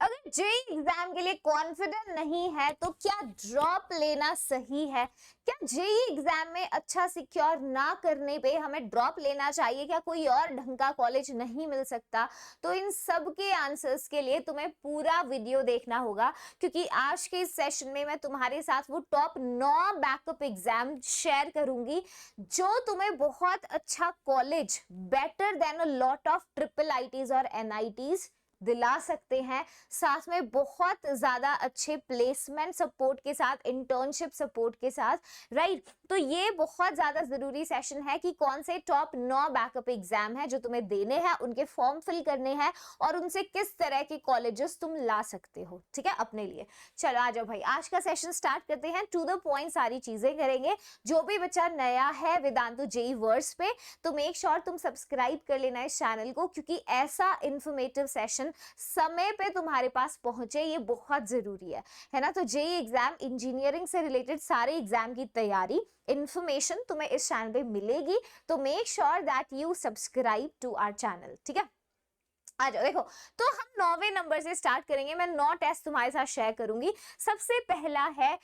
अगर JEE exam के लिए कॉन्फिडेंट नहीं है तो क्या ड्रॉप लेना सही है? क्या जेई एग्जाम में अच्छा सिक्योर ना करने पे हमें ड्रॉप लेना चाहिए? क्या कोई और ढंग का कॉलेज नहीं मिल सकता? तो इन सब के आंसर्स के लिए तुम्हें पूरा वीडियो देखना होगा, क्योंकि आज के इस सेशन में मैं तुम्हारे साथ वो टॉप 9 बैकअप एग्जाम शेयर करूंगी जो तुम्हें बहुत अच्छा college, better than a lot of triple ITs और एनआईटीज दिला सकते हैं, साथ में बहुत ज्यादा अच्छे प्लेसमेंट सपोर्ट के साथ, इंटर्नशिप सपोर्ट के साथ, राइट। तो ये बहुत ज्यादा जरूरी सेशन है कि कौन से टॉप 9 बैकअप एग्जाम है जो तुम्हें देने हैं, उनके फॉर्म फिल करने हैं और उनसे किस तरह के कॉलेजेस तुम ला सकते हो, ठीक है, अपने लिए। चलो आ जाओ भाई, आज का सेशन स्टार्ट करते हैं। टू द पॉइंट सारी चीजें करेंगे। जो भी बच्चा नया है वेदांतु जेई वर्स पे, तो मेक श्योर तुम सब्सक्राइब कर लेना इस चैनल को, क्योंकि ऐसा इंफॉर्मेटिव सेशन समय पे तुम्हारे पास पहुंचे, ये बहुत जरूरी है ना। तो जेई एग्जाम, इंजीनियरिंग से रिलेटेड सारे एग्जाम की तैयारी, इंफॉर्मेशन तुम्हें इस चैनल पे मिलेगी, तो make sure that you subscribe to our channel, ठीक है। आ जाओ, देखो तो हम 9वें नंबर से स्टार्ट करेंगे। मैं 9 टेस्ट तुम्हारे साथ शेयर करूंगी। सबसे पहला है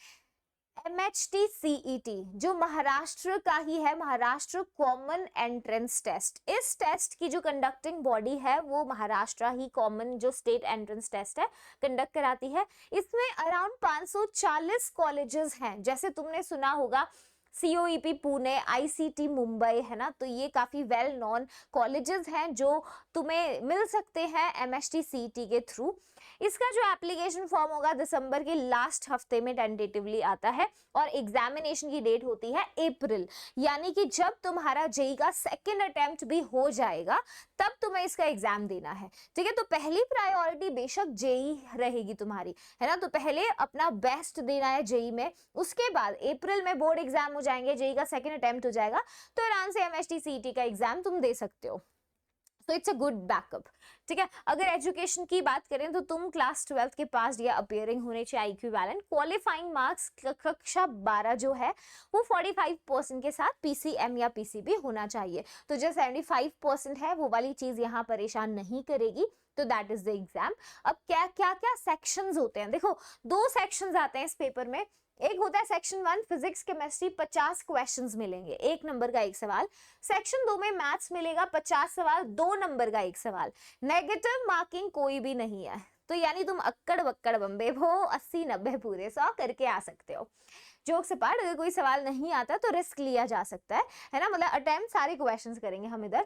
MHT CET, जो महाराष्ट्र का ही है, महाराष्ट्र कॉमन एंट्रेंस टेस्ट। इस टेस्ट की जो कंडक्टिंग बॉडी है वो महाराष्ट्र ही कॉमन जो स्टेट एंट्रेंस टेस्ट है कंडक्ट कराती है। इसमें अराउंड 540 कॉलेजेस हैं, जैसे तुमने सुना होगा COEP पुणे, ICT मुंबई, है ना। तो ये काफी वेल नोन कॉलेजेस हैं जो तुम्हें मिल सकते हैं MHT CET के थ्रू। इसका जो एप्लीकेशन फॉर्म होगा दिसंबर के लास्ट हफ्ते में टेंटेटिवली आता है और एग्जामिनेशन की डेट होती है अप्रैल, यानी कि जब तुम्हारा जेई का सेकेंड अटेम्प्ट भी हो जाएगा तब तुम्हें इसका एग्जाम देना है, ठीक है। तो पहली प्रायोरिटी बेशक जेई रहेगी तुम्हारी, है ना। तो पहले अपना बेस्ट देना है जेई में, उसके बाद अप्रैल में बोर्ड एग्जाम हो जाएंगे, जेई का सेकेंड अटेम्प्ट हो जाएगा, तो आराम से MHT CET का एग्जाम तुम दे सकते हो। तो इट्स अ गुड बैकअप, ठीक है। अगर एजुकेशन की बात करें तो तुम क्लास 12 के पास या अपियरिंग होने चाहिए इक्विवेलेंट। क्वालिफाइंग मार्क्स कक्षा 12 जो है वो 45% के साथ PCM या PCB होना चाहिए। तो जो 75% है वो वाली चीज यहाँ परेशान नहीं करेगी। तो दैट इज द एग्जाम। अब क्या क्या क्या सेक्शंस होते हैं, देखो 2 सेक्शंस आते हैं इस पेपर में। एक होता है सेक्शन 1 फिजिक्स केमिस्ट्री, 50 क्वेश्चंस मिलेंगे, 1 नंबर का 1 सवाल। सेक्शन 2 में मैथ्स मिलेगा, 50 सवाल, 2 नंबर का 1 सवाल। नेगेटिव मार्किंग कोई भी नहीं है, तो यानी तुम अक्कड़ बक्कड़ बम्बे हो 80-90 पूरे 100 करके आ सकते हो। जोक से पार्ट, अगर कोई सवाल नहीं आता तो रिस्क लिया जा सकता है ना। मतलब अटेम्प्ट सारे क्वेश्चंस करेंगे हम इधर।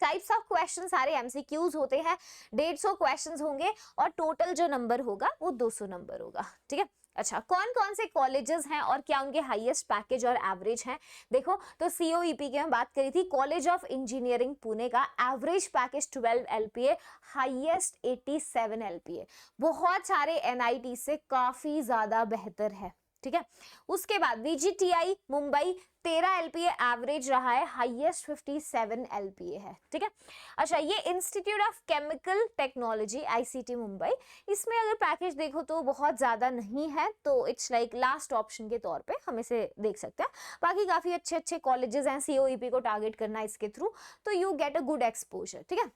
टाइप्स ऑफ क्वेश्चन सारे MCQs होते हैं, 150 क्वेश्चंस होंगे और टोटल जो नंबर होगा वो 200 नंबर होगा, ठीक है। अच्छा, कौन कौन से कॉलेजेस हैं और क्या उनके हाईएस्ट पैकेज और एवरेज हैं? देखो तो COEP की मैं बात करी थी, कॉलेज ऑफ इंजीनियरिंग पुणे का average package 12 LPA, highest 87 LPA, बहुत सारे NIT से काफी ज्यादा बेहतर है, ठीक है। उसके बाद VGTI मुंबई 13 LPA एवरेज रहा है, हाईएस्ट 57 LPA है, ठीक है। अच्छा, ये institute of chemical technology ICT Mumbai, इसमें अगर पैकेज देखो तो बहुत ज्यादा नहीं है, तो इट्स लाइक लास्ट ऑप्शन के तौर पे हम इसे देख सकते हैं। बाकी काफी अच्छे अच्छे कॉलेजेस हैं, COEP को टारगेट करना इसके थ्रू, तो you get a good exposure, ठीक है।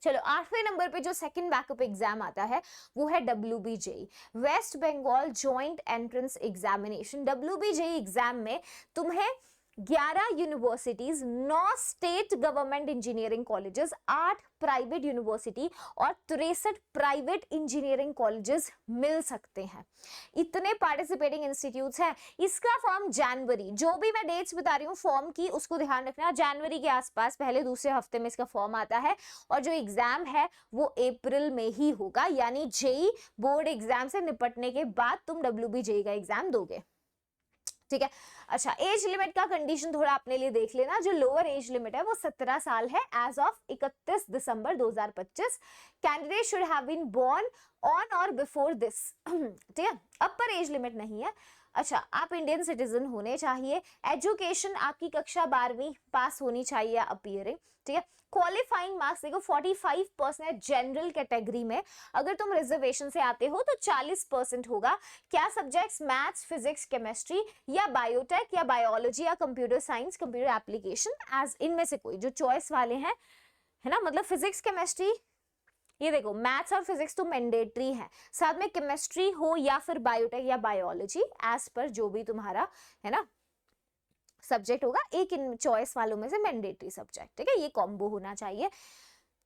चलो 8वें नंबर पे जो सेकंड बैकअप एग्जाम आता है वो है WBJEE, West Bengal joint entrance examination. WBJEE exam में तुम्हें 11 universities, 9 state government engineering colleges, 8 private university और 63 प्राइवेट इंजीनियरिंग कॉलेजेस मिल सकते हैं। इतने पार्टिसिपेटिंग इंस्टीट्यूट्स हैं। इसका फॉर्म जनवरी, जो भी मैं डेट्स बता रही हूँ फॉर्म की उसको ध्यान रखना, जनवरी के आसपास पहले दूसरे हफ्ते में इसका फॉर्म आता है और जो एग्जाम है वो अप्रैल में ही होगा, यानी जेई बोर्ड एग्जाम से निपटने के बाद तुम WBJEE का एग्जाम दोगे, ठीक है। अच्छा, एज लिमिट का कंडीशन थोड़ा अपने लिए देख लेना। जो लोअर एज लिमिट है वो 17 साल है as of 31 December 2025। Candidate should have been born on or before this, ठीक है। अपर एज लिमिट नहीं है। अच्छा, आप इंडियन सिटीजन होने चाहिए। एजुकेशन आपकी कक्षा 12वीं पास होनी चाहिए अपीयरिंग, ठीक है। क्वालिफाइंग मार्क्स देखो 45% जनरल कैटेगरी में, अगर तुम रिजर्वेशन से आते हो तो 40% होगा। क्या सब्जेक्ट्स? मैथ्स, फिजिक्स, केमिस्ट्री या बायोटेक या बायोलॉजी या computer science, computer application, as इनमें से कोई जो चॉइस वाले हैं, है ना। मतलब फिजिक्स, केमिस्ट्री, ये देखो मैथ्स और फिजिक्स तो मैंडेटरी है, साथ में केमिस्ट्री हो या फिर बायोटेक या बायोलॉजी, एज पर जो भी तुम्हारा है ना सब्जेक्ट होगा, एक इन चॉइस वालों में से मैंडेटरी सब्जेक्ट, ठीक है, ये कॉम्बो होना चाहिए।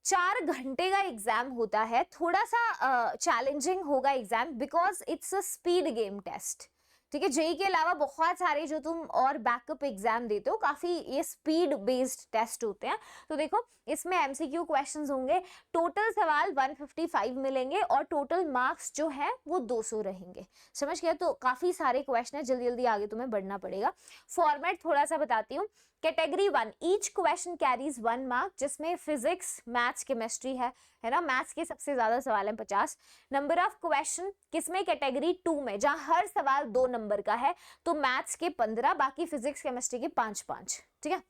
4 घंटे का एग्जाम होता है, थोड़ा सा चैलेंजिंग होगा exam because it's a speed game test, ठीक है। जेई के अलावा बहुत सारे जो तुम और बैकअप एग्जाम देते हो काफी ये स्पीड बेस्ड टेस्ट होते हैं। तो देखो इसमें एमसीक्यू क्वेश्चंस होंगे, टोटल सवाल 155 मिलेंगे और टोटल मार्क्स जो है वो 200 रहेंगे, समझ गए। तो काफी सारे क्वेश्चन है, जल्दी जल्दी आगे तुम्हें बढ़ना पड़ेगा। फॉर्मेट थोड़ा सा बताती हूँ। Category 1 each question carries 1 mark, जिसमें फिजिक्स मैथ्स केमिस्ट्री है ना, मैथ्स के सबसे ज्यादा सवाल है 50। नंबर ऑफ क्वेश्चन किसमें, कैटेगरी 2 में, जहां हर सवाल 2 नंबर का है, तो मैथ्स के 15, बाकी फिजिक्स केमिस्ट्री के 5-5, ठीक है।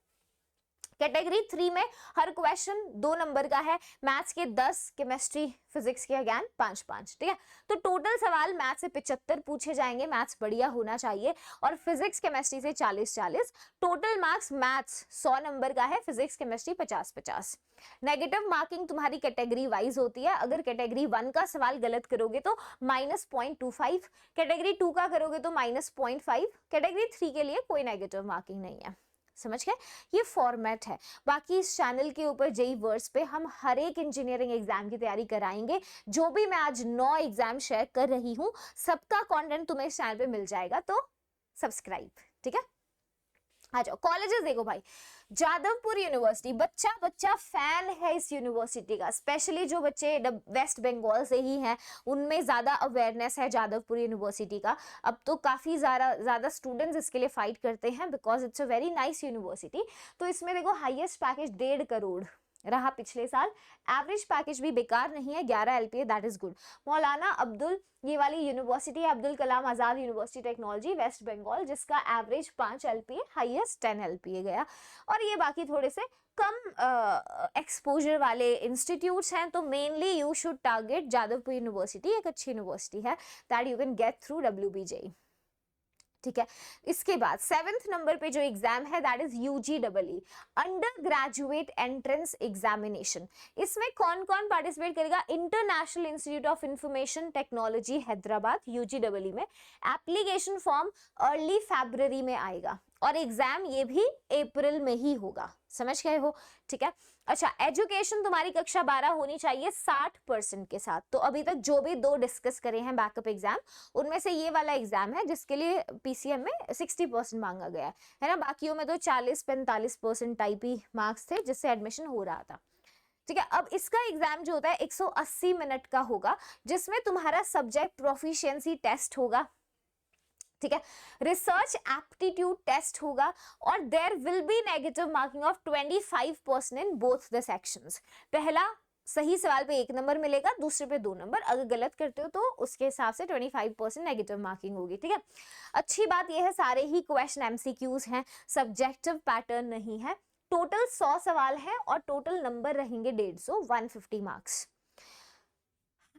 कैटेगरी 3 में हर क्वेश्चन 2 नंबर का है, मैथ्स के 10, केमिस्ट्री फिजिक्स के अगेन 5-5, ठीक है। तो टोटल सवाल मैथ्स से 75 पूछे जाएंगे, मैथ्स बढ़िया होना चाहिए, और फिजिक्स केमिस्ट्री से 40-40। टोटल मार्क्स मैथ्स 100 नंबर का है, फिजिक्स केमिस्ट्री 50-50। नेगेटिव मार्किंग तुम्हारी कैटेगरी वाइज होती है, अगर कैटेगरी 1 का सवाल गलत करोगे तो -0.25, कैटेगरी 2 का करोगे तो -0.5, कैटेगरी 3 के लिए कोई नेगेटिव मार्किंग नहीं है, समझ गए। ये फॉर्मेट है। बाकी इस चैनल के ऊपर जेई वर्स पे हम हर एक इंजीनियरिंग एग्जाम की तैयारी कराएंगे, जो भी मैं आज 9 एग्जाम शेयर कर रही हूँ सबका कंटेंट तुम्हें इस चैनल पे मिल जाएगा, तो सब्सक्राइब, ठीक है। आ जाओ कॉलेजेस देखो भाई, जादवपुर यूनिवर्सिटी, बच्चा बच्चा फैन है इस यूनिवर्सिटी का, स्पेशली जो बच्चे वेस्ट बंगाल से ही हैं उनमें ज्यादा अवेयरनेस है जादवपुर यूनिवर्सिटी का। अब तो काफी ज्यादा स्टूडेंट्स इसके लिए फाइट करते हैं because it's a very nice university. तो इसमें देखो हाईएस्ट पैकेज 1.5 करोड़ रहा पिछले साल, एवरेज पैकेज भी बेकार नहीं है, 11 LPA, दैट इज गुड। मौलाना अब्दुल, ये वाली यूनिवर्सिटी है Abdul Kalam Azad university technology waste Bengal, जिसका एवरेज 5 LPA, हाईएस्ट 10 LPA गया। और ये बाकी थोड़े से कम एक्सपोजर वाले इंस्टीट्यूट्स हैं, तो mainly you should target Jadavpur university, एक अच्छी यूनिवर्सिटी है that you can get through WBJ, ठीक है। इसके बाद 7th नंबर पे जो एग्जाम है that is UGEE, under graduate entrance examination. इसमें कौन कौन पार्टिसिपेट करेगा, international institute of information technology Hyderabad UGEE में। एप्लीकेशन फॉर्म अर्ली फरवरी में आएगा और एग्जाम ये भी अप्रैल में ही होगा, समझ गए हो, ठीक है। अच्छा, एजुकेशन तुम्हारी कक्षा 12 होनी चाहिए 60% के साथ। तो अभी तक जो भी 2 डिस्कस करे हैं बैकअप एग्जाम, उनमें से ये वाला एग्जाम है जिसके लिए PCM में 60% मांगा गया है ना, बाकियों में तो 40-45% टाइप ही मार्क्स थे जिससे एडमिशन हो रहा था, ठीक है। अब इसका एग्जाम जो होता है 180 मिनट का होगा, जिसमें तुम्हारा सब्जेक्ट प्रोफिशिएंसी टेस्ट होगा, ठीक है, रिसर्च एप्टीट्यूड टेस्ट होगा, और there will be negative marking of 25% in both the sections. पहला सही सवाल पे 1 नंबर मिलेगा, दूसरे पे 2 नंबर, अगर गलत करते हो तो उसके हिसाब से 25% नेगेटिव मार्किंग होगी, ठीक है। अच्छी बात यह है सारे ही क्वेश्चन MCQs हैं, सब्जेक्टिव पैटर्न नहीं है। टोटल 100 सवाल है और टोटल नंबर रहेंगे 150, 150 marks.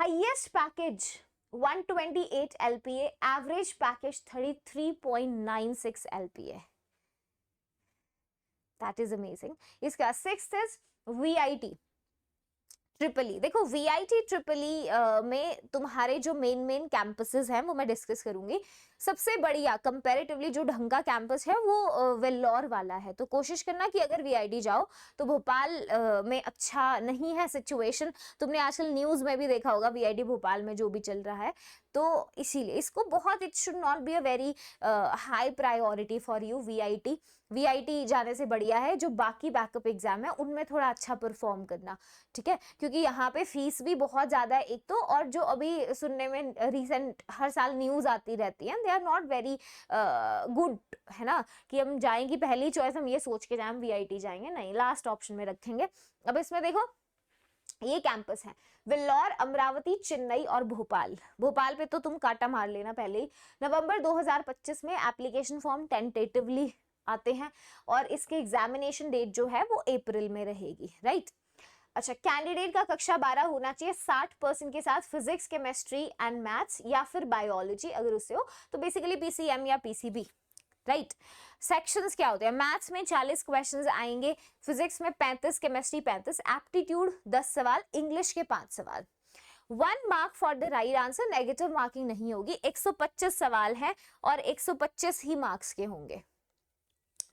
Highest package 128 LPA, average package 33.96 LPA, that is amazing. इसका 6th इज VIT ट्रिपली। देखो VIT ट्रिपली में तुम्हारे जो मेन कैंपसेस हैं वो मैं डिस्कस करूंगी। सबसे बढ़िया कंपैरेटिवली जो ढंग का कैंपस है वो वेल्लोर वाला है, तो कोशिश करना कि अगर VIT जाओ तो भोपाल में अच्छा नहीं है सिचुएशन। तुमने आजकल न्यूज में भी देखा होगा VIT भोपाल में जो भी चल रहा है, तो इसीलिए इसको बहुत, it should not be a very high priority for you. VIT जाने से बढ़िया है जो बाकी बैकअप एग्जाम है उनमें थोड़ा अच्छा परफॉर्म करना, ठीक है, क्योंकि यहाँ पे फीस भी बहुत ज्यादा है एक तो, और जो अभी सुनने में रिसेंट हर साल न्यूज आती रहती है, they are not very good, है ना, कि हम जाएंगे पहली चॉइस हम ये सोच के जाए हम VIT जाएंगे, नहीं, लास्ट ऑप्शन में रखेंगे। अब इसमें देखो ये कैंपस है वेल्लोर, अमरावती, चेन्नई और भोपाल। भोपाल पे तो तुम काटा मार लेना पहले ही। नवंबर 2025 में एप्लीकेशन फॉर्म टेंटेटिवली आते हैं और इसके एग्जामिनेशन डेट जो है वो अप्रैल में रहेगी, राइट। अच्छा, कैंडिडेट का कक्षा 12 होना चाहिए 60% के साथ, फिजिक्स, केमिस्ट्री एंड मैथ्स या फिर बायोलॉजी अगर उससे हो तो बेसिकली PCM या PCB, राइट। सेक्शंस क्या होते हैं? मैथ्स में 40 क्वेश्चंस आएंगे, फिजिक्स में 35, केमिस्ट्री 35, एप्टीट्यूड 10 सवाल, इंग्लिश के 5 सवाल। 1 mark for the right answer, negative marking नहीं होगी। 125 सवाल हैं और 125 ही मार्क्स के होंगे।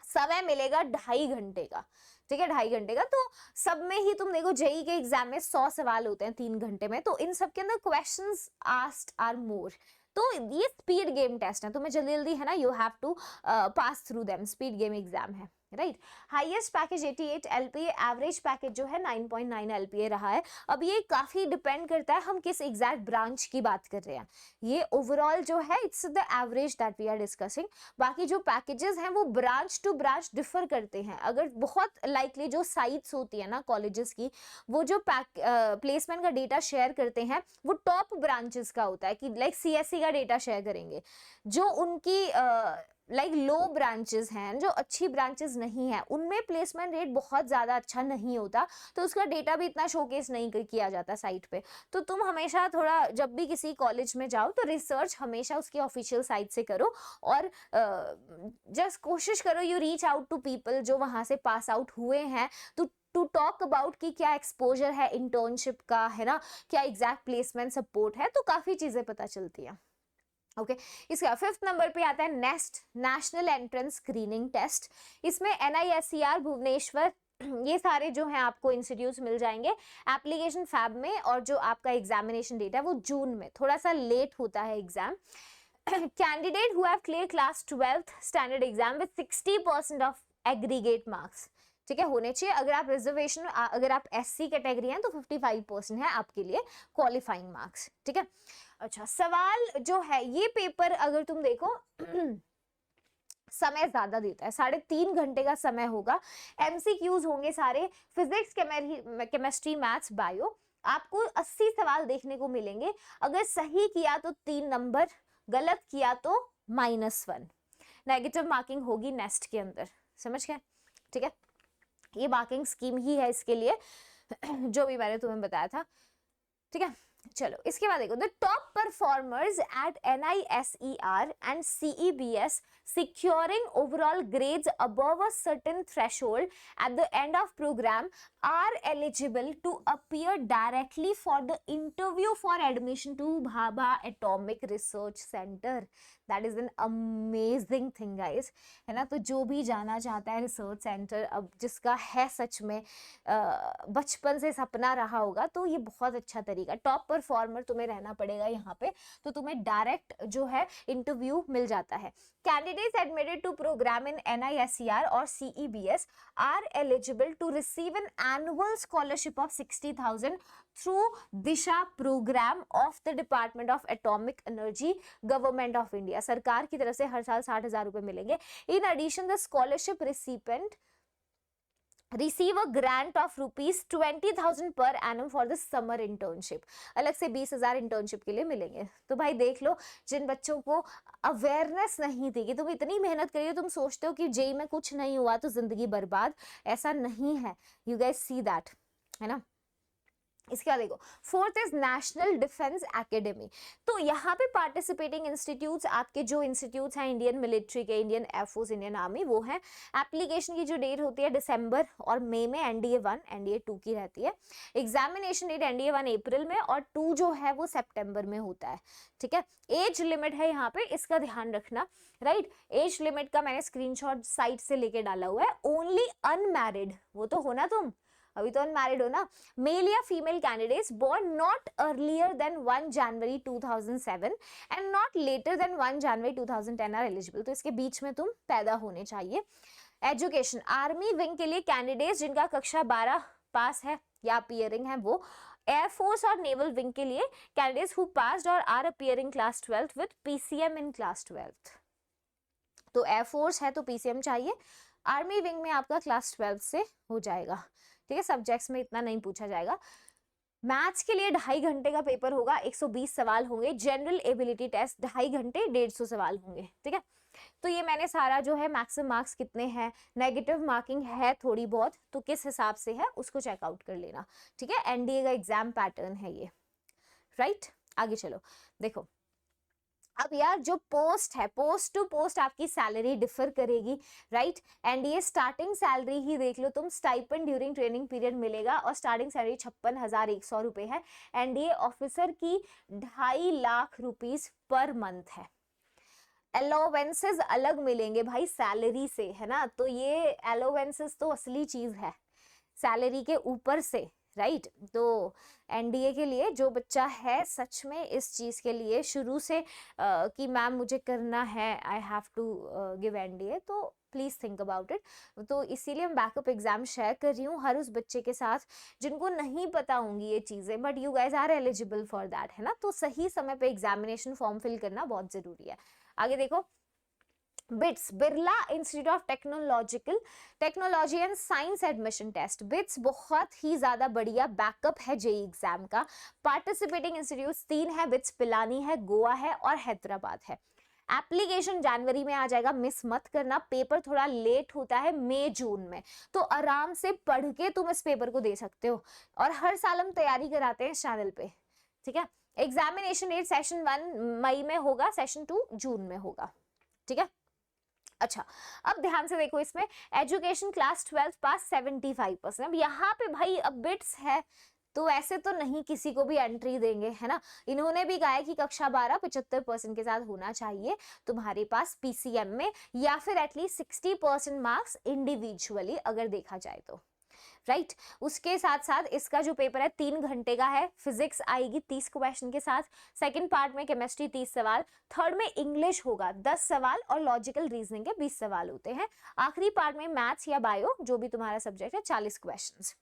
समय मिलेगा 2.5 घंटे का, ठीक है, 2.5 घंटे का। तो सब में ही तुम देखो जेई के एग्जाम में 100 सवाल होते हैं 3 घंटे में, तो इन सब के अंदर क्वेश्चंस आस्क्ड आर मोर। तो ये स्पीड गेम टेस्ट है, तुम्हें जल्दी जल्दी है ना, you have to pass through them, speed game exam है, right. Highest package 88 LPA, average package जो है 9.9 एलपीए रहा है। अब ये काफी डिपेंड करता है हम किस एग्जैक्ट ब्रांच की बात कर रहे हैं। ये ओवरऑल जो है it's the average that we are discussing. बाकी जो पैकेजेस हैं वो ब्रांच टू ब्रांच डिफर करते हैं। अगर बहुत लाइकली जो साइट्स होती है ना कॉलेजेस की, वो जो प्लेसमेंट का डेटा शेयर करते हैं वो टॉप ब्रांचेस का होता है, कि लाइक सीएससी का डेटा शेयर करेंगे। जो उनकी लाइक लो ब्रांचेस हैं, जो अच्छी ब्रांचेस नहीं है, उनमें प्लेसमेंट रेट बहुत ज़्यादा अच्छा नहीं होता, तो उसका डेटा भी इतना शोकेस नहीं किया जाता साइट पे। तो तुम हमेशा थोड़ा जब भी किसी कॉलेज में जाओ तो रिसर्च हमेशा उसकी ऑफिशियल साइट से करो, और जस्ट कोशिश करो you reach out to people जो वहाँ से पास आउट हुए हैं, टू टॉक अबाउट कि क्या एक्सपोजर है इंटर्नशिप का, है ना, क्या एग्जैक्ट प्लेसमेंट सपोर्ट है, तो काफ़ी चीज़ें पता चलती हैं। ओके इसका 5th नंबर पे आता है NEST, national entrance screening test. इसमें NISER भुवनेश्वर ये सारे जो हैं आपको इंस्टीट्यूट्स मिल जाएंगे। एप्लीकेशन फैब में, और जो आपका एग्जामिनेशन डेट है वो जून में, थोड़ा सा लेट होता है exam. Candidate who have clear class 12th standard exam with 60% of aggregate marks, ठीक है, होने चाहिए। अगर आप रिजर्वेशन, अगर आप SC कैटेगरी हैं तो 55% है आपके लिए क्वालिफाइंग मार्क्स, ठीक है। अच्छा सवाल जो है ये पेपर अगर तुम देखो समय ज्यादा देता है, 3.5 घंटे का समय होगा। MCQs होंगे सारे, फिजिक्स, केमिस्ट्री, मैथ्स, बायो। आपको 80 सवाल देखने को मिलेंगे। अगर सही किया तो 3 नंबर, गलत किया तो -1। नेगेटिव मार्किंग होगी नेक्स्ट के अंदर, समझ गए, ठीक है। ये मार्किंग स्कीम ही है इसके लिए जो भी मैंने तुम्हें बताया था, ठीक है। चलो इसके बाद देखो, the top performers at NISER and CEBS securing overall grades above a certain threshold at the end of program are eligible to appear directly for the interview for admission to Bhabha Atomic Research Center. That is an amazing thing guys, है ना। तो जो भी जाना चाहता है research centre, अब जिसका है सच में बचपन से सपना रहा होगा, तो ये बहुत अच्छा तरीका। टॉप परफॉर्मर तुम्हें रहना पड़ेगा यहाँ पे, तो तुम्हें डायरेक्ट जो है इंटरव्यू मिल जाता है। Candidates admitted to program in NISER और CEBS are eligible to receive an annual scholarship of 60,000 through Disha program of the department of atomic energy, government of India. सरकार की तरफ से हर साल 60,000 रुपए मिलेंगे। In addition the scholarship recipient receive a grant of ₹20,000 per annum for the summer internship। अलग से 20,000 इंटर्नशिप के लिए मिलेंगे। तो भाई देख लो, जिन बच्चों को अवेयरनेस नहीं थी कि तुम इतनी मेहनत करिए, तुम सोचते हो कि जेई में कुछ नहीं हुआ तो जिंदगी बर्बाद, ऐसा नहीं है। यू गाइस सी दैट, है ना। इसके बाद देखो, 4th is national defence academy. तो यहाँ पे पार्टिसिपेटिंग इंस्टीट्यूट्स आपके जो इंस्टीट्यूट्स हैं इंडियन मिलिट्री के, इंडियन एयरफोर्स, इंडियन आर्मी, वो हैं। एप्लीकेशन की जो डेट होती है दिसंबर और मई में NDA 1 NDA 2 की रहती है। एग्जामिनेशन डेट NDA 1 अप्रैल में और 2 जो है वो सितंबर में होता है, ठीक है। एज लिमिट है यहाँ पे, इसका ध्यान रखना, राइट। एज लिमिट का मैंने स्क्रीनशॉट साइट से लेके डाला हुआ है। ओनली अनमैरिड, वो तो होना तुम अभी तो अनमैरिड हो ना, मेल या female candidates born not earlier than 1 January 2007 and not later than 1 January 2010 are eligible. तो इसके बीच में तुम पैदा होने चाहिए। एजुकेशन, आर्मी विंग के लिए कैंडिडेट्स जिनका कक्षा 12 पास है या अपीयरिंग है वो। एयरफोर्स और नेवल विंग के लिए candidates who passed or are appearing class 12th with PCM in class 12th। तो एयरफोर्स है तो PCM चाहिए, आर्मी विंग में आपका क्लास 12th से हो जाएगा, ठीक है। सब्जेक्ट्स में इतना नहीं पूछा जाएगा। मैथ्स के लिए 2.5 घंटे का पेपर होगा, 120 सवाल होंगे। जनरल एबिलिटी टेस्ट 2.5 घंटे, 150 सवाल होंगे, ठीक है। तो ये मैंने सारा जो है मैक्सिमम मार्क्स कितने हैं, नेगेटिव मार्किंग है थोड़ी बहुत, तो किस हिसाब से है उसको चेकआउट कर लेना, ठीक है। NDA का एग्जाम पैटर्न है ये, राइट। आगे चलो देखो, अब यार जो पोस्ट है, पोस्ट टू पोस्ट आपकी सैलरी डिफर करेगी, राइट। एंड ये स्टार्टिंग सैलरी ही देख लो तुम, स्टाइपेंड ड्यूरिंग ट्रेनिंग पीरियड मिलेगा और स्टार्टिंग सैलरी 56,100 रुपए है। एंड ये ऑफिसर की 2.5 लाख रुपीज पर मंथ है। अलोवेंसेस अलग मिलेंगे भाई सैलरी से, है ना, तो ये अलोवेंसेस तो असली चीज है सैलरी के ऊपर से, राइट। तो एनडीए के लिए जो बच्चा है सच में इस चीज के लिए शुरू से कि मैम मुझे करना है, I have to give NDA, तो प्लीज थिंक अबाउट इट। तो इसीलिए मैं बैकअप एग्जाम शेयर कर रही हूँ हर उस बच्चे के साथ जिनको नहीं पता होंगी ये चीजें, but you guys are eligible for that, है ना। तो सही समय पे एग्जामिनेशन फॉर्म फिल करना बहुत जरूरी है। आगे देखो, BITS, Birla institute of technology and science admission test. BITS बहुत ही ज्यादा बढ़िया बैकअप है जेई एग्जाम का। पार्टिसिपेटिंग इंस्टीट्यूट 3 है, बिट्स पिलानी है, गोवा है और हैदराबाद है। एप्लीकेशन जनवरी में आ जाएगा, मिस मत करना। पेपर थोड़ा लेट होता है मई जून में, तो आराम से पढ़ के तुम इस पेपर को दे सकते हो। और हर साल हम तैयारी कराते हैं इस चैनल पे, ठीक है। एग्जामिनेशन डेट सेशन 1 मई में होगा, सेशन 2 जून में होगा, ठीक है। अच्छा, अब ध्यान से देखो, इसमें एजुकेशन क्लास 12 पास 75%। अब यहाँ पे भाई अब बिट्स है तो ऐसे तो नहीं किसी को भी एंट्री देंगे, है ना। इन्होंने भी कहा है कि कक्षा 12 75% के साथ होना चाहिए तुम्हारे पास पीसीएम में, या फिर एटलीस्ट 60% मार्क्स इंडिविजुअली अगर देखा जाए तो, राइट। उसके साथ साथ इसका जो पेपर है 3 घंटे का है। फिजिक्स आएगी 30 क्वेश्चन के साथ, सेकंड पार्ट में केमिस्ट्री 30 सवाल, थर्ड में इंग्लिश होगा 10 सवाल और लॉजिकल रीजनिंग के 20 सवाल होते हैं। आखिरी पार्ट में मैथ्स या बायो जो भी तुम्हारा सब्जेक्ट है 40 क्वेश्चंस।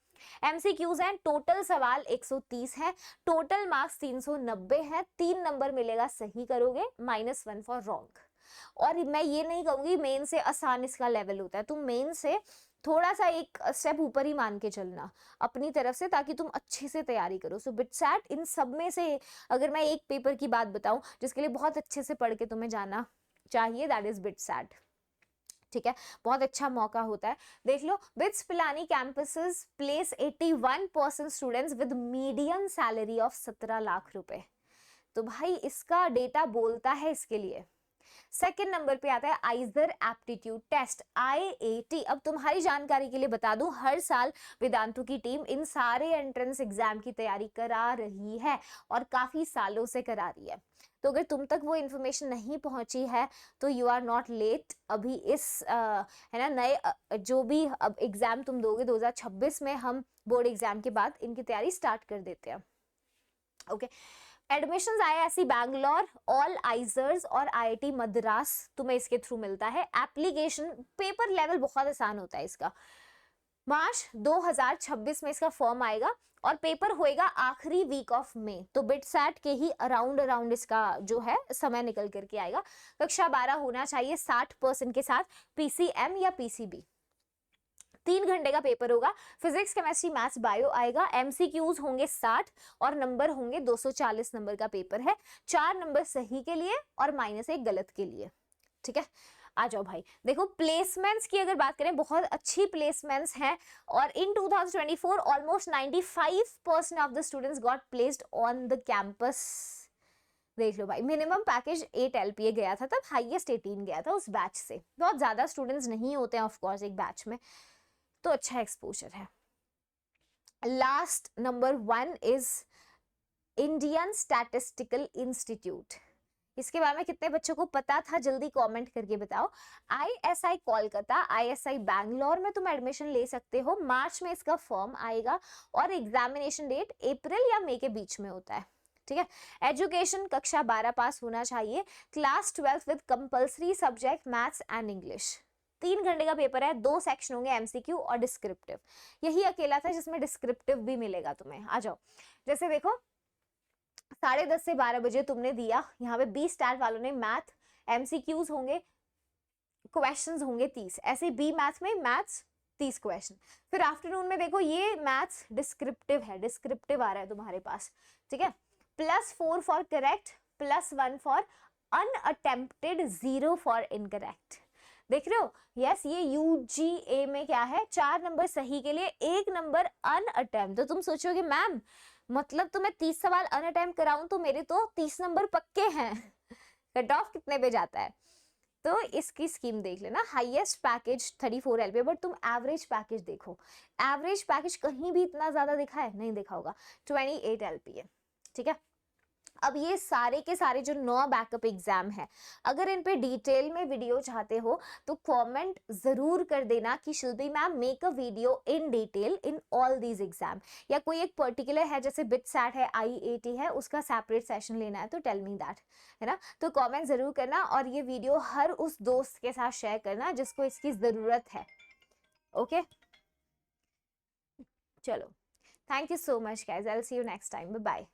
एमसीक्यूज हैं, टोटल सवाल 130 है, टोटल मार्क्स 390 है। 3 नंबर मिलेगा सही करोगे, -1 फॉर रॉन्ग। और मैं ये नहीं कहूंगी मेन से आसान इसका लेवल होता है, तुम मेन से थोड़ा सा एक स्टेप ऊपर ही मान के चलना अपनी तरफ से, ताकि तुम अच्छे से तैयारी करो। सो बिटसैट इन सब में से अगर मैं एक पेपर की बात बताऊं जिसके लिए बहुत अच्छे से पढ़ के तुम्हें जाना चाहिए, दैट इज बिटसैट, ठीक है। बहुत अच्छा मौका होता है। देख लो, BITS Pilani campuses place 81% students with medium salary of 17 lakh रुपए। तो भाई इसका डेटा बोलता है इसके लिए। सेकेंड नंबर पे आता है आइजर एप्टीट्यूड टेस्ट, IAT। अब तुम्हारी जानकारी के लिए बता दूं, हर साल वेदांतु की टीम इन सारे एंट्रेंस एग्जाम की तैयारी करा रही है और काफी सालों से करा रही है। तो अगर तुम तक वो इन्फॉर्मेशन नहीं पहुंची है तो यू आर नॉट लेट। अभी इस है ना नए जो भी अब एग्जाम तुम दोगे 2026 में, हम बोर्ड एग्जाम के बाद इनकी तैयारी स्टार्ट कर देते हैं, okay. Admission IISc Bangalore, all IISERs और IIT मद्रास तुम्हें इसके थ्रू मिलता है। एप्लीकेशन पेपर लेवल बहुत आसान होता है इसका। मार्च 2026 में इसका फॉर्म आएगा और पेपर होएगा आखिरी वीक ऑफ मई। तो बिटसैट के ही अराउंड इसका जो है समय निकल करके आएगा। कक्षा 12 होना चाहिए 60% के साथ, PCM या PCB। 3 घंटे का पेपर होगा। फिजिक्स केमिस्ट्री मैथ्स बायो आएगा। एमसीक्यूज होंगे 60 और नंबर होंगे 240 नंबर का पेपर है। 4 नंबर सही के लिए और -1 गलत के लिए, ठीक है। आ जाओ भाई, देखो प्लेसमेंट्स की अगर बात करें, बहुत अच्छी प्लेसमेंट्स हैं और इन 2024 almost 95% of the students got placed on the campus. देख लो भाई, मिनिमम पैकेज 8 LPA गया था, तब हाईएस्ट 18 गया था उस बैच से। बहुत ज्यादा स्टूडेंट्स नहीं होते हैं ऑफ कोर्स एक बैच में, तो अच्छा एक्सपोजर है। Last number 1 is Indian statistical institute. इसके बारे में कितने बच्चों को पता था, जल्दी कमेंट करके बताओ। ISI कोलकाता, ISI बैंगलोर में तुम एडमिशन ले सकते हो। मार्च में इसका फॉर्म आएगा और एग्जामिनेशन डेट अप्रैल या मई के बीच में होता है, ठीक है। एजुकेशन कक्षा 12 पास होना चाहिए। Class 12 with compulsory subject maths and English. 3 घंटे का पेपर है, 2 सेक्शन होंगे, MCQ और डिस्क्रिप्टिव। यही अकेला था जिसमें डिस्क्रिप्टिव भी मिलेगा तुम्हें। आ जाओ, जैसे देखो 10:30 से 12 बजे तुमने दिया, यहाँ पे 20 स्टार्ट वालों ने मैथ, MCQs होंगे, क्वेश्चंस होंगे 30, ऐसे बी मैथ में मैथ्स 30 क्वेश्चन। फिर आफ्टरनून में देखो ये मैथ्स डिस्क्रिप्टिव है, डिस्क्रिप्टिव आ रहा है तुम्हारे पास, ठीक है। +4 for correct, +1 for unattempted, 0 for incorrect. देख रहे हो, यस ये UGA में क्या है, 4 नंबर सही के लिए 1 नंबर अनअटेम्प्ट। तो तुम सोचोगे मैम मतलब तो मैं 30 सवाल अनअटेम्प्ट कराऊं तो मेरे तो 30 नंबर पक्के हैं, कट ऑफ कितने पे जाता है? तो इसकी स्कीम देख लेना, हाईएस्ट पैकेज 34 LPA, बट तुम एवरेज पैकेज देखो, एवरेज पैकेज कहीं भी इतना ज्यादा दिखा है? नहीं दिखा होगा, 28 LPA। ठीक है, अब ये सारे के सारे जो 9 बैकअप एग्जाम है, अगर इन पे डिटेल में वीडियो चाहते हो तो कमेंट जरूर कर देना कि Shilpi ma'am make a video in detail in all these exam, या कोई एक पर्टिकुलर है जैसे बिटसैट है, IAT है, उसका सेपरेट सेशन लेना है तो टेल मी दैट, है ना। तो कमेंट जरूर करना और ये वीडियो हर उस दोस्त के साथ शेयर करना जिसको इसकी जरूरत है। ओके, चलो, thank you so much guys, I will see you next time, bye bye.